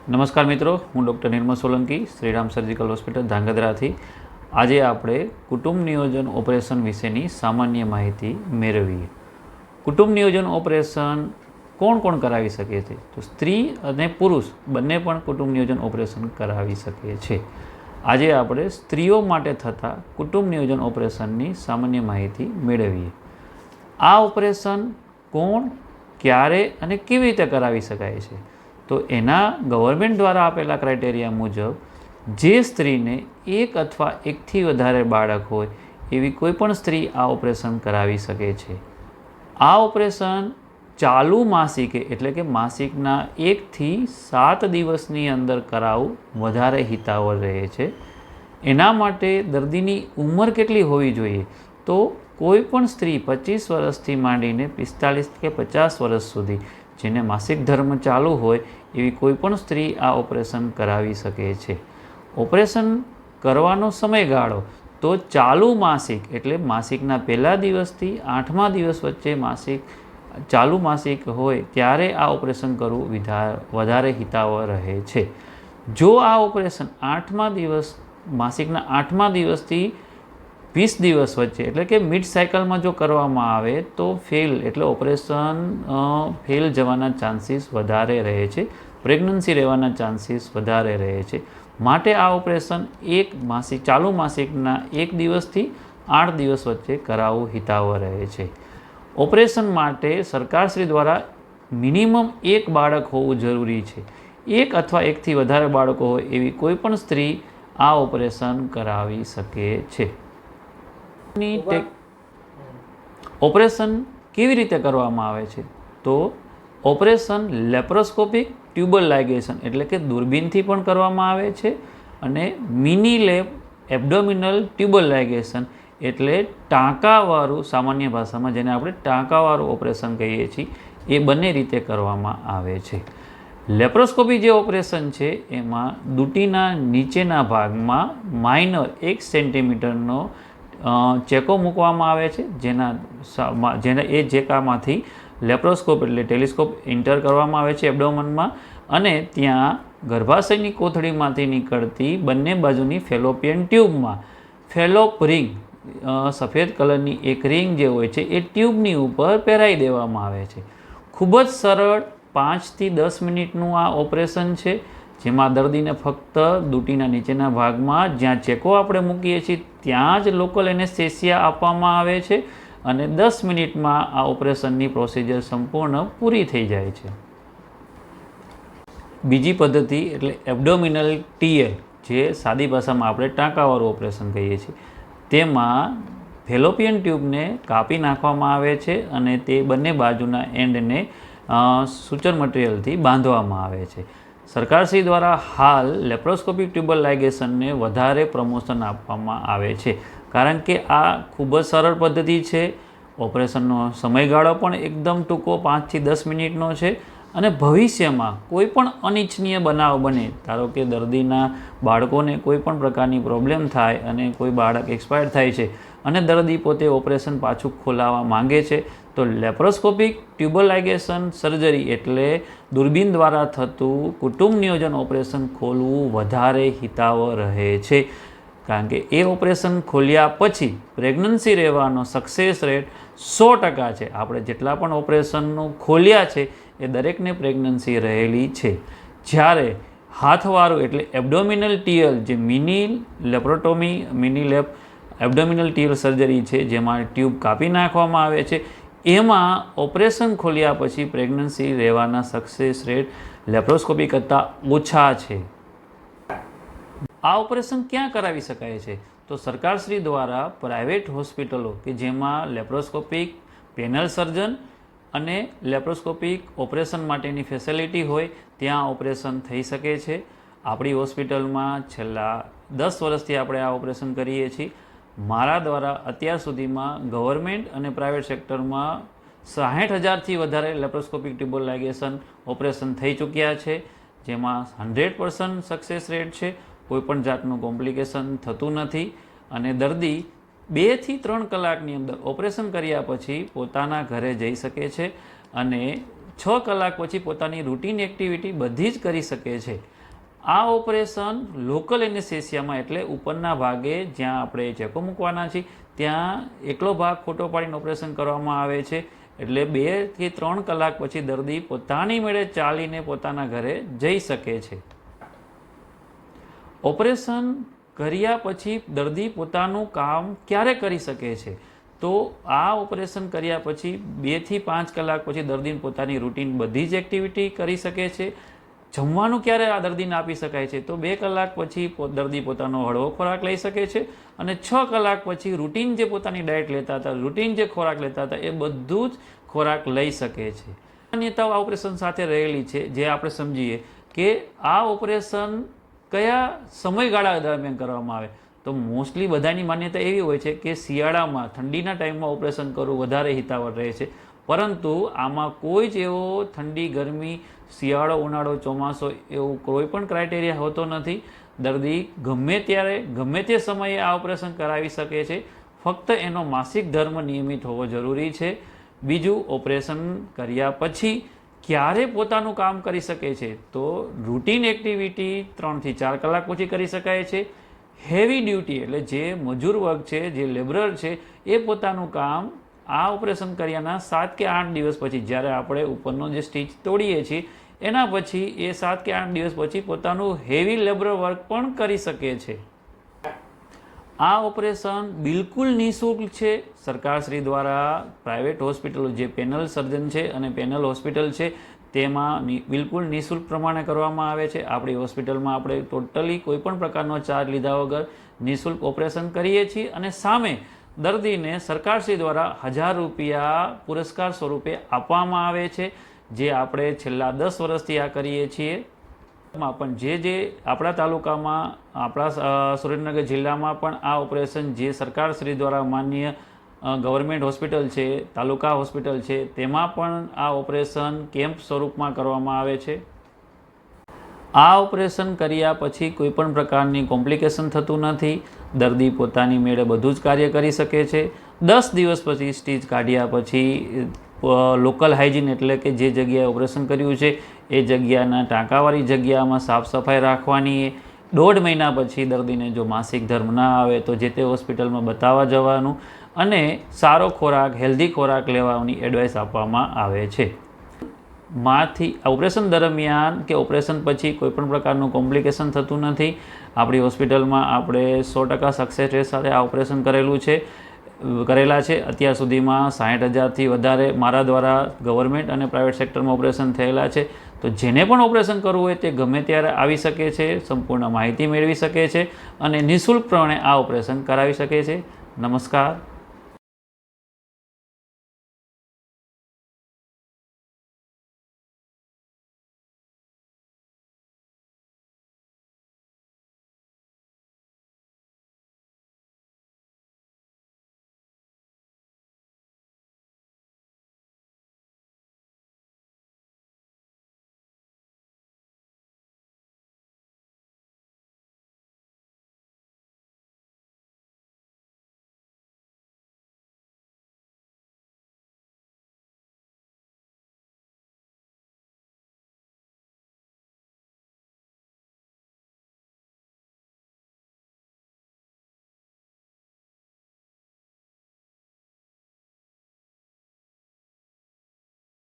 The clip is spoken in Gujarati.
નમસ્કાર મિત્રો, હું ડૉક્ટર નિર્મલ સોલંકી, શ્રીરામ સર્જિકલ હોસ્પિટલ ધાંગધ્રાથી. આજે આપણે કુટુંબ નિયોજન ઓપરેશન વિશેની સામાન્ય માહિતી મેળવીએ. કુટુંબ નિયોજન ઓપરેશન કોણ કોણ કરાવી શકે છે? તો સ્ત્રી અને પુરુષ બંને પણ કુટુંબ નિયોજન ઓપરેશન કરાવી શકે છે. આજે આપણે સ્ત્રીઓ માટે થતા કુટુંબ નિયોજન ઓપરેશનની સામાન્ય માહિતી મેળવીએ. આ ઓપરેશન કોણ, ક્યારે અને કેવી રીતે કરાવી શકાય છે? તો એના ગવર્મેન્ટ દ્વારા આપેલા ક્રાઇટેરિયા મુજબ જે સ્ત્રીને એક અથવા એકથી વધારે બાળક હોય એવી કોઈ પણ સ્ત્રી આ ઓપરેશન કરાવી શકે છે. આ ઓપરેશન ચાલુ માસિકે એટલે કે માસિકના 1 થી 7 દિવસની અંદર કરાવવું વધારે હિતાવહ રહે છે. એના માટે દર્દીની ઉંમર કેટલી હોવી જોઈએ? તો કોઈ પણ સ્ત્રી 25 વર્ષથી માંડીને 45 કે 50 વર્ષ સુધી જેને માસિક ધર્મ ચાલુ હોય એવી કોઈ પણ સ્ત્રી આ ઓપરેશન કરાવી શકે છે. ઓપરેશન કરવાનો સમયગાળો તો ચાલુ માસિક એટલે માસિકના પહેલા દિવસથી 8મા દિવસ વચ્ચે ચાલુ માસિક હોય ત્યારે આ ઓપરેશન કરવું વધારે હિતાવહ રહે છે. જો આ ઓપરેશન માસિકના 8મા દિવસથી 20 દિવસ વચ્ચે એટલે કે મિડ સાયકલમાં જો કરવામાં આવે તો ઓપરેશન ફેલ જવાના ચાન્સીસ વધારે રહે છે, પ્રેગ્નન્સી રહેવાના ચાન્સીસ વધારે રહે છે. માટે આ ઓપરેશન ચાલુ માસિકના 1 દિવસથી 8 દિવસ વચ્ચે કરાવવું હિતાવહ રહે છે. ઓપરેશન માટે સરકારશ્રી દ્વારા મિનિમમ 1 બાળક હોવું જરૂરી છે. 1 અથવા 1થી વધારે બાળકો હોય એવી કોઈ પણ સ્ત્રી આ ઓપરેશન કરાવી શકે છે. ઓપરેશન કેવી રીતે કરવામાં આવે છે? તો ઓપરેશન લેપ્રોસ્કોપિક ટ્યુબલ લાઇગેશન એટલે કે દૂરબીનથી પણ કરવામાં આવે છે અને મિની લેપ એબ્ડોમિનલ ટ્યુબલ લાઇગેશન એટલે ટાંકાવાળું, સામાન્ય ભાષામાં જેને આપણે ટાંકાવાળું ઓપરેશન કહીએ છીએ, એ બંને રીતે કરવામાં આવે છે. લેપ્રોસ્કોપી જે ઓપરેશન છે એમાં દૂટીના નીચેના ભાગમાં માઇનર 1 સેન્ટીમીટરનો ચેકો મૂકવામાં આવે છે, જેના એ ચેકામાંથી લેપ્રોસ્કોપ એટલે ટેલિસ્કોપ ઇન્ટર કરવામાં આવે છે એબ્ડોમનમાં, અને ત્યાં ગર્ભાશયની કોથળીમાંથી નીકળતી બંને બાજુની ફેલોપિયન ટ્યુબમાં ફેલોપ રિંગ, સફેદ કલરની એક રિંગ જે હોય છે એ ટ્યુબની ઉપર પહેરાવી દેવામાં આવે છે. ખૂબ જ સરળ 5 થી 10 મિનિટનું આ ઓપરેશન છે, જેમાં દર્દીને ફક્ત દૂટીના નીચેના ભાગમાં જ્યાં ચેકો આપણે મૂકીએ છીએ ત્યાં જ લોકલ એનેસ્થેસિયા આપવામાં આવે છે અને 10 મિનિટમાં આ ઓપરેશનની પ્રોસિજર સંપૂર્ણ પૂરી થઈ જાય છે. બીજી પદ્ધતિ એટલે એબ્ડોમિનલ ટીએલ, જે સાદી ભાષામાં આપણે ટાંકાવાળું ઓપરેશન કહીએ છીએ. તેમાં ફેલોપિયન ટ્યુબને કાપી નાખવામાં આવે છે અને તે બંને બાજુના એન્ડને સૂચર મટીરિયલથી બાંધવામાં આવે છે. સરકારશ્રી દ્વારા હાલ લેપ્રોસ્કોપિક ટ્યુબલ લાઇગેશનને વધારે પ્રમોશન આપવામાં આવે છે, કારણ કે આ ખૂબ જ સરળ પદ્ધતિ છે. ઓપરેશનનો સમયગાળો પણ એકદમ ટૂંકો 5 થી 10 મિનિટનો છે અને ભવિષ્યમાં કોઈ પણ અનિચ્છનીય બનાવ બને, ધારો કે દર્દીના બાળકોને કોઈ પણ પ્રકારની પ્રોબ્લેમ થાય અને કોઈ બાળક એક્સપાયર થાય છે અને દર્દી પોતે ઓપરેશન પાછું ખોલાવવા માંગે છે, તો લેપ્રોસ્કોપિક ટ્યુબલ લાઇગેશન સર્જરી એટલે દૂરબીન દ્વારા થતું કુટુંબ નિયોજન ઓપરેશન ખોલવું વધારે હિતાવહ રહે છે, કારણ કે એ ઓપરેશન ખોલ્યા પછી પ્રેગ્નન્સી રહેવાનો સક્સેસ રેટ 100% છે. આપણે જેટલા પણ ઓપરેશનનું ખોલ્યા છે એ દરેકને પ્રેગ્નન્સી રહેલી છે. જ્યારે હાથવાળું એટલે એબ્ડોમિનલ ટીએલ, જે મિની લેપ એબ્ડોમિનલ ટીએલ સર્જરી છે, જેમાં ટ્યુબ કાપી નાખવામાં આવે છે, એમાં ઓપરેશન ખોલ્યા પછી પ્રેગ્નન્સી રહેવાના સક્સેસ રેટ લેપ્રોસ્કોપી કરતાં ઓછા છે. આ ઓપરેશન ક્યાં કરાવી શકાય છે? તો સરકારશ્રી દ્વારા પ્રાઇવેટ હોસ્પિટલો કે જેમાં લેપ્રોસ્કોપિક પેનલ સર્જન અને લેપ્રોસ્કોપિક ઓપરેશન માટેની ફેસિલિટી હોય ત્યાં ઓપરેશન થઈ શકે છે. આપણી હોસ્પિટલમાં છેલ્લા 10 વર્ષથી આપણે આ ઓપરેશન કરીએ છીએ. મારા દ્વારા અત્યાર સુધીમાં ગવર્મેન્ટ અને પ્રાઇવેટ સેક્ટરમાં 60,000થી વધારે લેપ્રોસ્કોપિક ટ્યુબલ લાઇગેશન ઓપરેશન થઈ ચૂક્યા છે, જેમાં 100% સક્સેસ રેટ છે. કોઈપણ જાતનું કોમ્પ્લિકેશન થતું નથી અને દર્દી 2 થી 3 કલાકની અંદર ઓપરેશન કર્યા પછી પોતાના ઘરે જઈ શકે છે અને 6 કલાક પછી પોતાની રૂટીન એક્ટિવિટી બધી જ કરી શકે છે. આ ઓપરેશન લોકલ એનેસ્થેસિયામાં એટલે ઉપરના ભાગે જ્યાં આપણે ચેકો મૂકવાના છીએ ત્યાં એકલો ભાગ ખોટો પાડીને ઓપરેશન કરવામાં આવે છે. એટલે 2 થી 3 કલાક પછી દર્દી પોતાની મેળે ચાલીને પોતાના ઘરે જઈ શકે છે. ઓપરેશન કર્યા પછી દર્દી પોતાનું કામ ક્યારે કરી શકે છે? તો આ ઓપરેશન કર્યા પછી 2 થી 5 કલાક પછી દર્દીને પોતાની રૂટીન બધી જ એક્ટિવિટી કરી શકે છે. જમવાનું ક્યારે આ દર્દીને આપી શકાય છે? તો 2 કલાક પછી દર્દી પોતાનો હળવો ખોરાક લઈ શકે છે અને 6 કલાક પછી રૂટીન જે પોતાની ડાયટ લેતા હતા, રૂટીન જે ખોરાક લેતા હતા એ બધું જ ખોરાક લઈ શકે છે. માન્યતાઓ આ ઓપરેશન સાથે રહેલી છે જે આપણે સમજીએ કે આ ઓપરેશન કયા સમયગાળા દરમિયાન કરવામાં આવે. તો મોસ્ટલી બધાની માન્યતા એવી હોય છે કે શિયાળામાં ઠંડીના ટાઈમમાં ઓપરેશન કરવું વધારે હિતાવહ રહે છે. પરંતુ આમાં કોઈ જ એવો ઠંડી, ગરમી, શિયાળો, ઉનાળો, ચોમાસો એવું કોઈ પણ ક્રાઇટેરિયા હોતો નથી. દર્દી ગમે ત્યારે ગમે તે સમયે આ ઓપરેશન કરાવી શકે છે. ફક્ત એનો માસિક ધર્મ નિયમિત હોવો જરૂરી છે. બીજું, ઓપરેશન કર્યા પછી ક્યારે પોતાનું કામ કરી શકે છે? તો રૂટીન એક્ટિવિટી 3 થી 4 કલાક પછી કરી શકાય છે. હેવી ડ્યુટી એટલે જે મજૂર વર્ગ છે, જે લેબરર છે, એ પોતાનું કામ આ ઓપરેશન કર્યાના 7 કે 8 દિવસ પછી, જ્યારે આપણે ઉપરનો જે સ્ટીચ તોડીએ છીએ એના પછી એ 7 કે 8 દિવસ પછી પોતાનું હેવી લેબર વર્ક પણ કરી શકે છે. આ ઓપરેશન બિલકુલ નિઃશુલ્ક છે. સરકારશ્રી દ્વારા પ્રાઇવેટ હોસ્પિટલો જે પેનલ સર્જન છે અને પેનલ હોસ્પિટલ છે તેમાં બિલકુલ નિઃશુલ્ક પ્રમાણે કરવામાં આવે છે. આપણી હોસ્પિટલમાં આપણે ટોટલી કોઈપણ પ્રકારનો ચાર્જ લીધા વગર નિઃશુલ્ક ઓપરેશન કરીએ છીએ અને સામે દર્દીને સરકારશ્રી દ્વારા 1000 રૂપિયા પુરસ્કાર સ્વરૂપે આપવામાં આવે છે, જે આપણે છેલ્લા 10 વર્ષથી આ કરીએ છીએ. પણ જે આપણા તાલુકામાં, આપણા સુરેન્દ્રનગર જિલ્લામાં પણ આ ઓપરેશન જે સરકારશ્રી દ્વારા માન્ય ગવર્મેન્ટ હોસ્પિટલ છે, તાલુકા હોસ્પિટલ છે, તેમાં પણ આ ઓપરેશન કેમ્પ સ્વરૂપમાં કરવામાં આવે છે. આ ઓપરેશન કર્યા પછી કોઈ પણ પ્રકારની કોમ્પ્લિકેશન થતું નથી. દર્દી પોતાની મેળે બધું જ કાર્ય કરી શકે છે. 10 દિવસ પછી સ્ટીચ કાઢ્યા પછી લોકલ હાઇજીન એટલે કે જે જગ્યાએ ઓપરેશન કર્યું છે એ જગ્યાના ટાંકાવાળી જગ્યામાં સાફ સફાઈ રાખવાની. 1.5 મહિના પછી દર્દીને જો માસિક ધર્મ ના આવે તો જે તે હોસ્પિટલમાં બતાવવા જવાનું અને સારો ખોરાક, હેલ્ધી ખોરાક લેવાની એડવાઇસ આપવામાં આવે છે. માંથી ઓપરેશન દરમિયાન કે ઓપરેશન પછી કોઈપણ પ્રકારનું કોમ્પ્લિકેશન થતું નથી. આપણી હોસ્પિટલમાં આપણે 100% સક્સેસ રેટ સાથે આ ઓપરેશન કરેલા છે. અત્યાર સુધીમાં 60,000થી વધારે મારા દ્વારા ગવર્મેન્ટ અને પ્રાઇવેટ સેક્ટરમાં ઓપરેશન થયેલા છે. તો જેને પણ ઓપરેશન કરવું હોય તે ગમે ત્યારે આવી શકે છે, સંપૂર્ણ માહિતી મેળવી શકે છે અને નિઃશુલ્કપણે આ ઓપરેશન કરાવી શકે છે. નમસ્કાર.